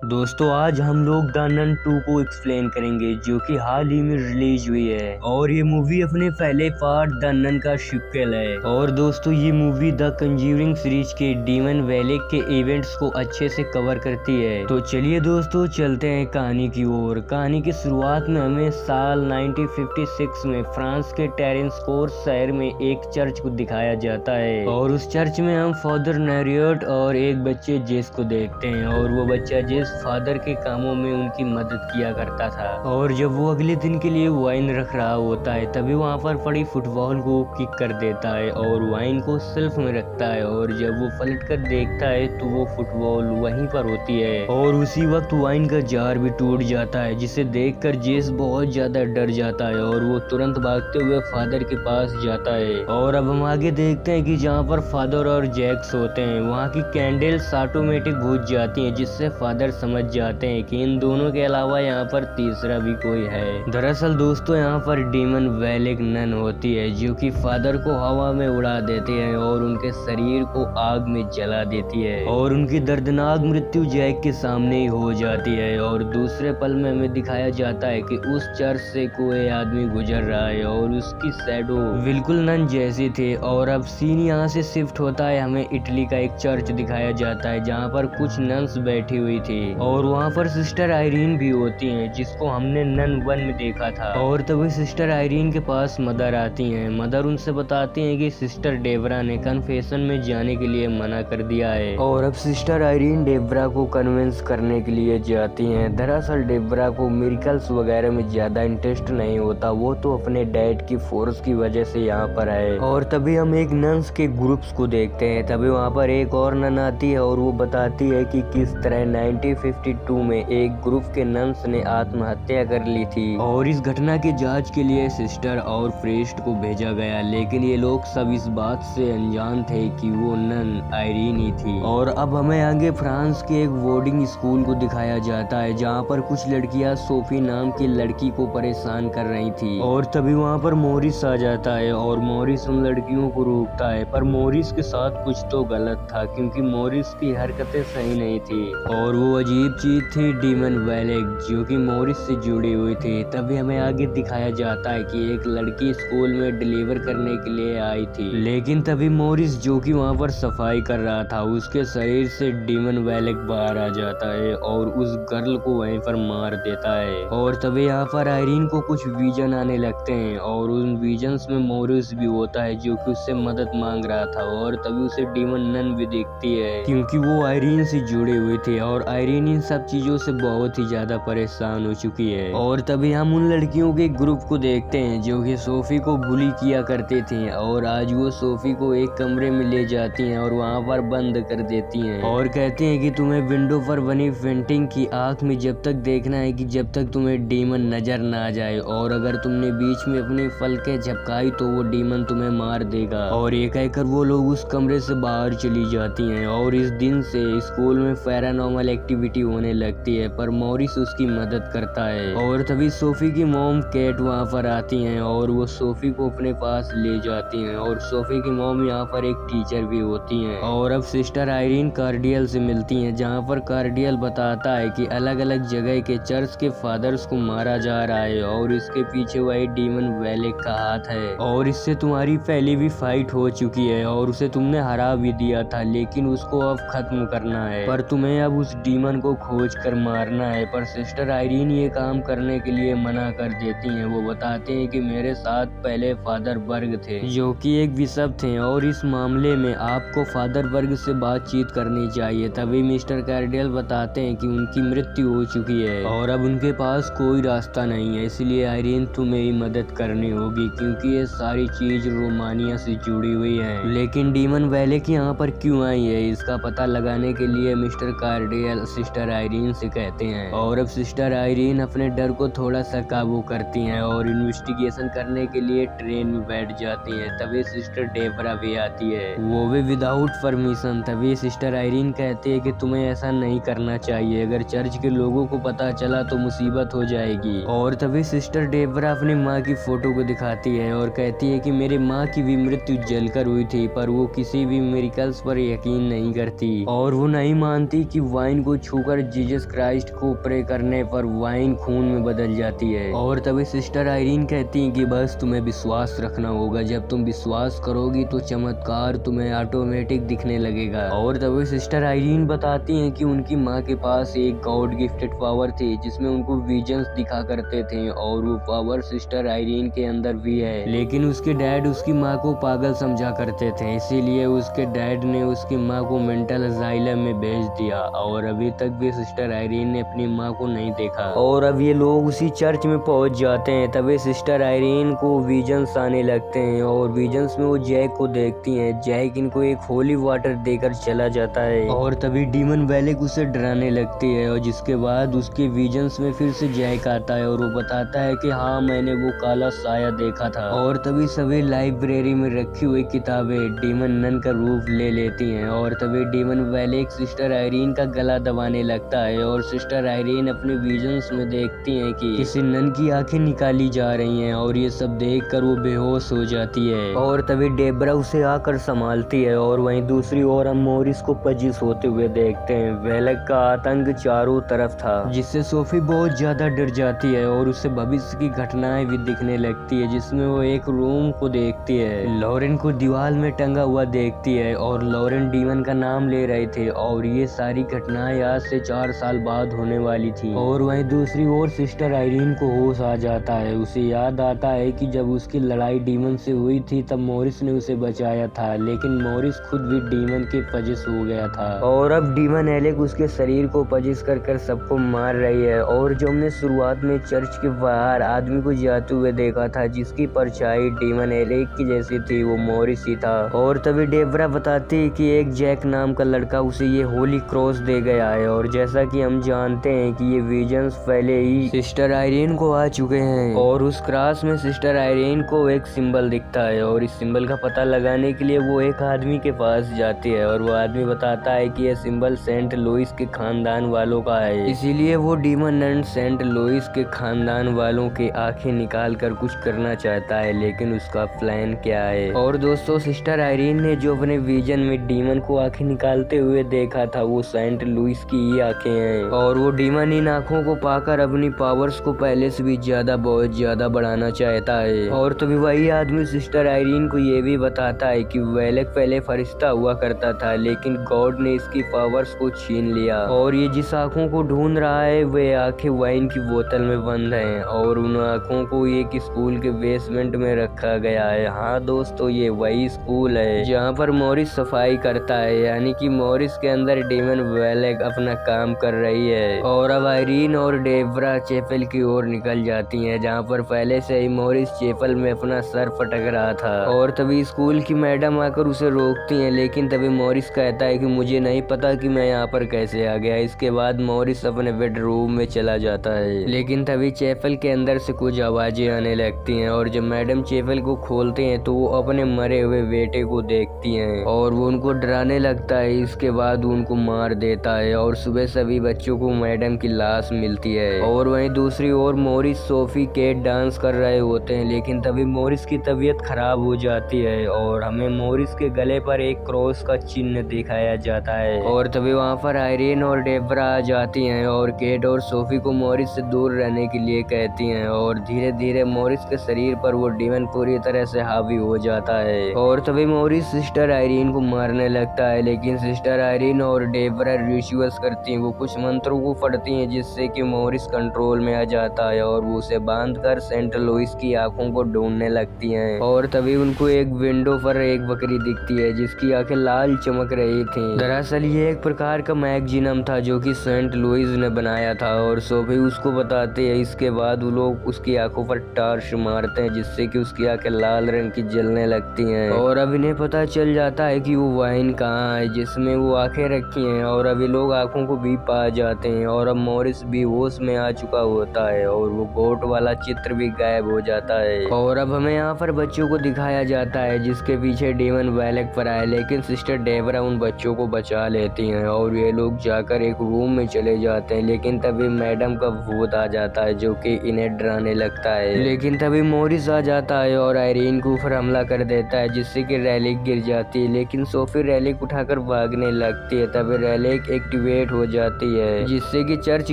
दोस्तों आज हम लोग द नन 2 को एक्सप्लेन करेंगे जो कि हाल ही में रिलीज हुई है और ये मूवी अपने पहले पार्ट द नन का सीक्वल है। और दोस्तों ये मूवी द कंज्यूरिंग सीरीज के डीमन वैले के इवेंट्स को अच्छे से कवर करती है। तो चलिए दोस्तों चलते हैं कहानी की ओर। कहानी की शुरुआत में हमें साल 1956 में फ्रांस के टेरेंसकोर्स शहर में एक चर्च को दिखाया जाता है और उस चर्च में हम फादर नैरियट और एक बच्चे जेस को देखते हैं और वो बच्चा जेस फादर के कामों में उनकी मदद किया करता था। और जब वो अगले दिन के लिए वाइन रख रहा होता है तभी वहाँ पर पड़ी फुटबॉल को किक कर देता है और वाइन को शेल्फ में रखता है और जब वो पलट कर देखता है तो वो फुटबॉल वहीं पर होती है और उसी वक्त वाइन का जार भी टूट जाता है जिसे देखकर जेस बहुत ज्यादा डर जाता है और वो तुरंत भागते हुए फादर के पास जाता है। और अब हम आगे देखते हैं कि जहाँ पर फादर और जैक्स होते हैं वहाँ की कैंडल्स ऑटोमेटिक बुझ जाती हैं जिससे फादर समझ जाते हैं कि इन दोनों के अलावा यहाँ पर तीसरा भी कोई है। दरअसल दोस्तों यहाँ पर डीमन वेल एक नन होती है जो कि फादर को हवा में उड़ा देती है और उनके शरीर को आग में जला देती है और उनकी दर्दनाक मृत्यु जैक के सामने ही हो जाती है। और दूसरे पल में हमें दिखाया जाता है कि उस चर्च से कोई आदमी गुजर रहा है और उसकी शैडो बिल्कुल नन जैसी थी। और अब सीन यहाँ से शिफ्ट होता है, हमें इटली का एक चर्च दिखाया जाता है जहाँ पर कुछ नन्स बैठी हुई थी और वहाँ पर सिस्टर आयरीन भी होती हैं जिसको हमने नन 1 में देखा था। और तभी सिस्टर आयरीन के पास मदर आती हैं। मदर उनसे बताती हैं कि सिस्टर डेबरा ने कन्फेशन में जाने के लिए मना कर दिया है और अब सिस्टर आयरीन डेबरा को कन्विंस करने के लिए जाती हैं। दरअसल डेबरा को मिरेकल्स वगैरह में ज्यादा इंटरेस्ट नहीं होता, वो तो अपने डैड की फोर्स की वजह से यहाँ पर है। और तभी हम एक नन्स के ग्रुप्स को देखते हैं। तभी वहाँ पर एक और नन आती है और वो बताती है कि किस तरह 1952 में एक ग्रुप के नन्स ने आत्महत्या कर ली थी और इस घटना की जांच के लिए सिस्टर और प्रीस्ट को भेजा गया, लेकिन ये लोग सब इस बात से अनजान थे कि वो नन आयरीन ही थी। और अब हमें आगे फ्रांस के एक बोर्डिंग स्कूल को दिखाया जाता है जहाँ पर कुछ लड़कियां सोफी नाम की लड़की को परेशान कर रही थी। और तभी वहाँ पर मोरिस आ जाता है और मोरिस उन लड़कियों को रोकता है, पर मोरिस के साथ कुछ तो गलत था क्योंकि मोरिस की हरकतें सही नहीं थी और वो अजीब चीज थी डीमन वेलेक जो कि मोरिस से जुड़ी हुई थी। तभी हमें आगे दिखाया जाता है कि एक लड़की स्कूल में डिलीवर करने के लिए आई थी, लेकिन तभी मोरिस जो कि वहाँ पर सफाई कर रहा था उसके शरीर से डीमन वेलेक बाहर आ जाता है और उस गर्ल को वहीं पर मार देता है। और तभी यहाँ पर आयरीन को कुछ विजन आने लगते हैं और उन विजन्स में मोरिस भी होता है जो कि उससे मदद मांग रहा था। और तभी उसे डीमन नन भी दिखती है क्योंकि वो आयरीन से जुड़ी हुई थी और आयरीन इन सब चीजों से बहुत ही ज्यादा परेशान हो चुकी है। और तभी हम उन लड़कियों के ग्रुप को देखते हैं जो कि सोफी को बुली किया करते थे और आज वो सोफी को एक कमरे में ले जाती हैं और वहाँ पर बंद कर देती हैं और कहती हैं कि तुम्हें विंडो पर बनी पेंटिंग की आंख में जब तक देखना है कि जब तक तुम्हें डीमन नजर ना आ जाए और अगर तुमने बीच में अपनी पलकें झपकाई तो वो डीमन तुम्हें मार देगा। और ये कहकर वो लोग उस कमरे से बाहर चली जाती हैं और इस दिन से स्कूल में पैरानॉर्मल एक्टिविटी होने लगती है, पर मॉरिस उसकी मदद करता है। और तभी सोफी की मॉम केट वहाँ पर आती हैं और वो सोफी को अपने पास ले जाती हैं और सोफी की मॉम यहाँ पर एक टीचर भी होती हैं। और अब सिस्टर आयरीन कार्डियल से मिलती हैं जहाँ पर कार्डियल बताता है कि अलग अलग जगह के चर्च के फादर्स को मारा जा रहा है और इसके पीछे वही डीमन वेलेक का हाथ है और इससे तुम्हारी पहले भी फाइट हो चुकी है और उसे तुमने हरा भी दिया था, लेकिन उसको अब खत्म करना है, पर तुम्हें अब उस डीमन को खोज कर मारना है। पर सिस्टर आयरीन ये काम करने के लिए मना कर देती हैं। वो बताते हैं कि मेरे साथ पहले फादर बर्ग थे जो कि एक बिशप थे और इस मामले में आपको फादर बर्ग से बातचीत करनी चाहिए। तभी मिस्टर कार्डियल बताते हैं कि उनकी मृत्यु हो चुकी है और अब उनके पास कोई रास्ता नहीं है, इसलिए आयरीन तुम्हें ही मदद करनी होगी क्योंकि ये सारी चीज रोमानिया से जुड़ी हुई है। लेकिन डीमन वेलेक यहाँ पर क्यों आई है इसका पता लगाने के लिए मिस्टर कार्डियल सिस्टर आयरीन से कहते हैं। और अब सिस्टर आयरीन अपने डर को थोड़ा सा काबू करती हैं और इन्वेस्टिगेशन करने के लिए ट्रेन में बैठ जाती हैं। तभी सिस्टर डेबरा भी आती है, वो भी विदाउट परमिशन। तभी सिस्टर आयरीन कहती है कि तुम्हें ऐसा नहीं करना चाहिए, अगर चर्च के लोगों को पता चला तो मुसीबत हो जाएगी। और तभी सिस्टर डेबरा अपनी माँ की फोटो को दिखाती है और कहती है कि मेरे माँ की भी मृत्यु जलकर हुई थी, पर वो किसी भी मिरेकल्स पर यकीन नहीं करती और वो नहीं मानती कि वाइन को छूकर जीसस क्राइस्ट को प्रे करने पर वाइन खून में बदल जाती है। और तभी सिस्टर आयरीन कहती है कि बस तुम्हें विश्वास रखना होगा, जब तुम विश्वास करोगी तो चमत्कार तुम्हें ऑटोमेटिक दिखने लगेगा। और तभी सिस्टर आयरीन बताती हैं कि उनकी माँ के पास एक गॉड गिफ्टेड पावर थी जिसमें उनको विजन्स दिखा करते थे, और वो पावर सिस्टर आयरीन के अंदर भी है। लेकिन उसके डैड उसकी माँ को पागल समझा करते थे, इसीलिए उसके डैड ने उसकी माँ को मेंटल असाइलम में भेज दिया। और अभी तक भी सिस्टर आयरीन ने अपनी माँ को नहीं देखा। और अब ये लोग उसी चर्च में पहुंच जाते हैं। तभी सिस्टर आयरीन को विजन्स आने लगते हैं और विजन्स में वो जैक को देखती हैं। जैक इनको एक होली वाटर देकर चला जाता है और तभी डीमन वेलेक उसे डराने लगती है, और जिसके बाद उसके विजन्स में फिर से जैक आता है और वो बताता है कि हाँ मैंने वो काला साया देखा था। और तभी सभी लाइब्रेरी में रखी हुई किताबें डीमन नन का रूप ले लेती हैं। और तभी डीमन वेलेक सिस्टर आयरीन का गला दबाने लगता है और सिस्टर आयरीन अपने विजन्स में देखती हैं कि किसी नन की आंखें निकाली जा रही हैं, और ये सब देखकर वो बेहोश हो जाती है। और तभी डेब्रा उसे आकर संभालती है। और वहीं दूसरी ओर हम मॉरिस को पजिस होते हुए देखते हैं। वेलेक का आतंक चारों तरफ था, जिससे सोफी बहुत ज्यादा डर जाती है और उसे भविष्य की घटनाएं भी दिखने लगती है, जिसमें वो एक रूम को देखती है। लॉरेन को दीवार में टंगा हुआ देखती है और लॉरेन डीमन का नाम ले रहे थे, और ये सारी घटनाएं आज से 4 साल बाद होने वाली थी। और वहीं दूसरी ओर सिस्टर आयरीन को होश आ जाता है। उसे याद आता है कि जब उसकी लड़ाई डीमन से हुई थी तब मॉरिस ने उसे बचाया था, लेकिन मॉरिस खुद भी डीमन के पजिस हो गया था। और अब डीमन एलेक उसके शरीर को पजिस कर सबको मार रही है। और जो हमने शुरुआत में चर्च के बाहर आदमी को जाते हुए देखा था जिसकी परछाई डीमन एलेक की जैसी थी, वो मॉरिस ही था। और तभी डेब्रा बताती है कि एक जैक नाम का लड़का उसे ये होली क्रॉस दे गया है, और जैसा कि हम जानते हैं कि ये विजन्स पहले ही सिस्टर आयरीन को आ चुके हैं। और उस क्रॉस में सिस्टर आयरीन को एक सिंबल दिखता है, और इस सिंबल का पता लगाने के लिए वो एक आदमी के पास जाती है, और वो आदमी बताता है कि यह सिंबल सेंट लुइस के खानदान वालों का है। इसीलिए वो डीमन नन सेंट लुइस के खानदान वालों के आंखें निकाल कर कुछ करना चाहता है, लेकिन उसका प्लान क्या है। और दोस्तों सिस्टर आयरीन ने जो अपने विजन में डीमन को आंखें निकालते हुए देखा था वो सेंट लुइस की ही आंखें हैं, और वो डीमन इन आंखों को पाकर अपनी पावर्स को पहले से भी बहुत ज्यादा बढ़ाना चाहता है। और तभी वही आदमी सिस्टर आयरीन को ये भी बताता है कि वेलेक पहले फरिश्ता हुआ करता था, लेकिन गॉड ने इसकी पावर्स को छीन लिया, और ये जिस आंखों को ढूंढ रहा है वे आंखें वाइन की बोतल में बंद हैं, और उन आंखों को एक स्कूल के बेसमेंट में रखा गया है। हाँ दोस्तों ये वही स्कूल है जहाँ पर मॉरिस सफाई करता है, यानी कि मॉरिस के अंदर डीमन वेलेक अपना काम कर रही है। और अब आयरीन और डेब्रा चैपल की ओर निकल जाती हैं, जहाँ पर पहले से ही मॉरिस चैपल में अपना सर पटक रहा था। और तभी स्कूल की मैडम आकर उसे रोकती हैं, लेकिन तभी मॉरिस कहता है कि मुझे नहीं पता कि मैं यहाँ पर कैसे आ गया। इसके बाद मॉरिस अपने बेडरूम में चला जाता है, लेकिन तभी चैपल के अंदर से कुछ आवाजें आने लगती हैं, और जब मैडम चैपल को खोलते हैं तो वो अपने मरे हुए बेटे को देखती हैं, और वो उनको डराने लगता है। इसके बाद उनको मार देता है, और सुबह सभी बच्चों को मैडम की लाश मिलती है। और वहीं दूसरी ओर मॉरिस सोफी केट डांस कर रहे होते हैं, लेकिन तभी मॉरिस की तबीयत खराब हो जाती है, और हमें मॉरिस के गले पर एक क्रॉस का चिन्ह दिखाया जाता है। और तभी वहाँ पर आयरीन और डेब्रा आ जाती हैं, और केट और सोफी को मॉरिस से दूर रहने के लिए कहती हैं, और धीरे धीरे मॉरिस के शरीर पर वो डीमन पूरी तरह से हावी हो जाता है। और तभी मॉरिस सिस्टर आयरीन को मारने लगता है, लेकिन सिस्टर आयरीन और डेब्रा रिचुअल्स करती हैं। वो कुछ मंत्रों को पढ़ती हैं जिससे कि मॉरिस कंट्रोल में आ जाता है, और वो उसे बांधकर सेंट लुइस की आंखों को ढूंढने लगती हैं। और तभी उनको एक विंडो पर एक बकरी दिखती है जिसकी आंखें लाल चमक रही थी। दरअसल ये एक प्रकार का मैगजीनम था जो कि सेंट लुइस ने बनाया था, और सोफी उसको बताते हैं। इसके बाद वो लोग उसकी आंखों पर टार्च मारते हैं जिससे कि उसकी आंखें लाल रंग की जलने लगती हैं। और अब इन्हें पता चल जाता है कि वो वाइन कहाँ है जिसमें वो आंखें रखी हैं, और अभी लोग आंखों को भी पा जाते हैं। और अब मॉरिस भी होश में आ चुका होता है, और वो गोट वाला चित्र भी गायब हो जाता है। और अब हमें यहाँ पर बच्चों को दिखाया जाता है जिसके पीछे डीमन वेलेक पर आए, लेकिन सिस्टर डेब्रा उन बच्चों को बचा लेती हैं, और ये लोग जाकर एक रूम में चले जाते हैं। लेकिन तभी मैडम का भूत आ जाता है जो कि इन्हें डराने लगता है, लेकिन तभी मॉरिस आ जाता है और आयरीन के ऊपर हमला कर देता है जिससे कि रेलिक गिर जाती है, लेकिन सोफी रेलिक उठाकर भागने लगती है। तभी रेलिक एक्टिवेट एक्टिवेट हो जाती है, जिससे कि चर्च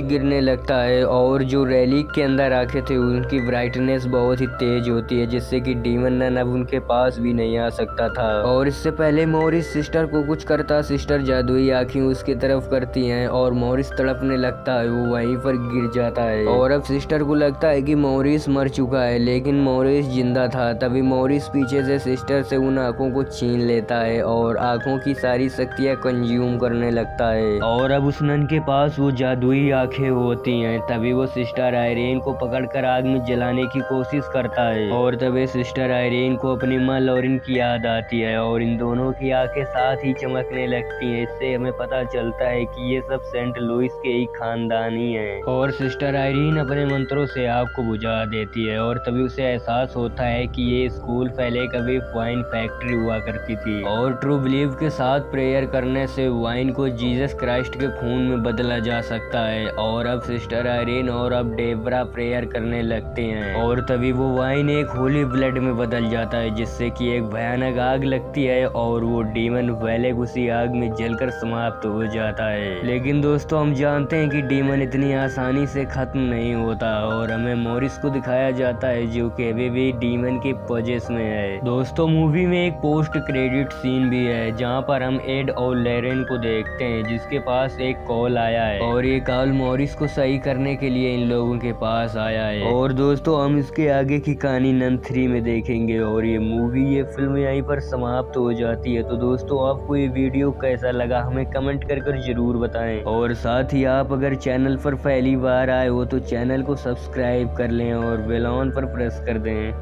गिरने लगता है और जो रैलिक के अंदर आंखें थे उनकी ब्राइटनेस बहुत ही तेज होती है, जिससे कि डीमन नन अब उनके पास भी नहीं आ सकता था। और इससे पहले मॉरिस सिस्टर को कुछ करता, सिस्टर जादुई आंखें उसकी तरफ करती हैं और मॉरिस तड़पने लगता है, वो वहीं पर गिर जाता है। और अब सिस्टर को लगता है कि मॉरिस मर चुका है, लेकिन मॉरिस जिंदा था। तभी मॉरिस पीछे से सिस्टर से उन आंखों को छीन लेता है और आंखों की सारी शक्तियां कंज्यूम करने लगता है। और अब उस नन के पास वो जादुई आंखें होती हैं। तभी वो सिस्टर आयरीन को पकड़कर आग में जलाने की कोशिश करता है और तभी सिस्टर आयरीन को अपनी माँ लॉरेन की याद आती है और इन दोनों की आंखें साथ ही चमकने लगती हैं। इससे हमें पता चलता है कि ये सब सेंट लुइस के ही खानदानी हैं। और सिस्टर आयरीन अपने मंत्रों से आग को बुझा देती है और तभी उसे एहसास होता है कि ये स्कूल पहले कभी वाइन फैक्ट्री हुआ करती थी और ट्रू बिलीव के साथ प्रेयर करने से वाइन को जीसस क्राइस्ट के खून में बदला जा सकता है। और अब सिस्टर आयरीन और अब डेबरा प्रेयर करने लगते हैं और तभी वो वाइन एक होली ब्लड में बदल जाता है, जिससे कि एक भयानक आग लगती है और वो डीमन वेलेग उसी आग में जलकर समाप्त हो जाता है। लेकिन दोस्तों हम जानते हैं कि डीमन इतनी आसानी से खत्म नहीं होता और हमें मॉरिस को दिखाया जाता है जो कि अभी भी डीमन के पोजेस में है। दोस्तों मूवी में एक पोस्ट क्रेडिट सीन भी है जहाँ पर हम एड और लॉरेन को देखते हैं, जिसके पास एक कॉल आया है और ये कॉल मॉरिस को सही करने के लिए इन लोगों के पास आया है। और दोस्तों हम इसके आगे की कहानी नन 3 में देखेंगे और ये फिल्म यहीं पर समाप्त हो जाती है। तो दोस्तों आपको ये वीडियो कैसा लगा हमें कमेंट कर जरूर बताएं और साथ ही आप अगर चैनल पर पहली बार आए हो तो चैनल को सब्सक्राइब कर लें और बेल आइकन पर प्रेस कर दें।